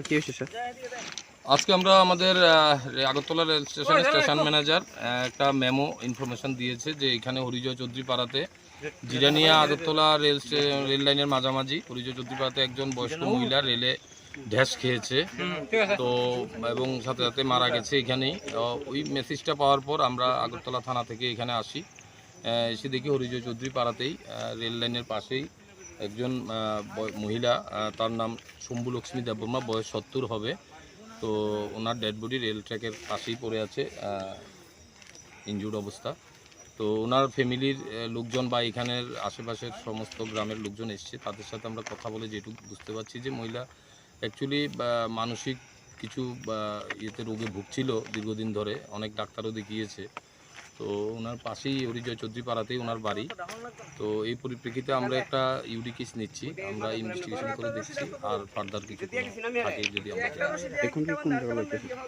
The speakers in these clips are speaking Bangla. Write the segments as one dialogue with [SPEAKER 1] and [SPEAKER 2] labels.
[SPEAKER 1] কি হয়েছে স্যার?
[SPEAKER 2] আজকে আমরা আমাদের আগরতলা রেল স্টেশনের স্টেশন ম্যানেজার একটা মেমো ইনফরমেশন দিয়েছে যে এখানে হরিজয় চৌধুরী পাড়াতে জিরানিয়া আগরতলা রেল লাইনের মাঝামাঝি হরিজয় চৌধুরী পাড়াতে একজন বয়স্ক মহিলা রেলে ঢ্যাস খেয়েছে তো এবং সাথে সাথে মারা গেছে এখানেই। ওই মেসেজটা পাওয়ার পর আমরা আগরতলা থানা থেকে এখানে আসি, এসে দেখি হরিজয় চৌধুরী পাড়াতেই রেল লাইনের পাশেই একজন মহিলা, তার নাম শম্ভু লক্ষ্মী দেববর্মা, বয়স 70 হবে। তো ওনার ডেড বডি রেল ট্র্যাকের পাশেই পড়ে আছে ইনজুর্ড অবস্থা। তো ওনার ফ্যামিলির লোকজন বা এখানের আশেপাশের সমস্ত গ্রামের লোকজন এসছে, তাদের সাথে আমরা কথা বলে যেটুকু বুঝতে পারছি যে মহিলা অ্যাকচুয়ালি মানসিক কিছু ইয়েতে রোগে ভুগছিল দীর্ঘদিন ধরে, অনেক ডাক্তারও দেখিয়েছে। তো ওনার পাশেই হরিজয় চৌধুরী পাড়াতেই ওনার বাড়ি। তো এই পরিপ্রেক্ষিতে আমরা একটা ইউডি কেস নিচ্ছি, আমরা ইনভেস্টিগেশন করে দেখছি আর ফার্দার কিছু থাকে যদি আমরা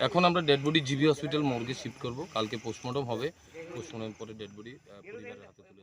[SPEAKER 2] এখন আমরা ডেড বডি জিবি হসপিটাল মর্গে শিফট করব, কালকে পোস্টমর্টম হবে, পোস্টমর্টম পরে ডেড বডি পরিবারের হাতে তুলে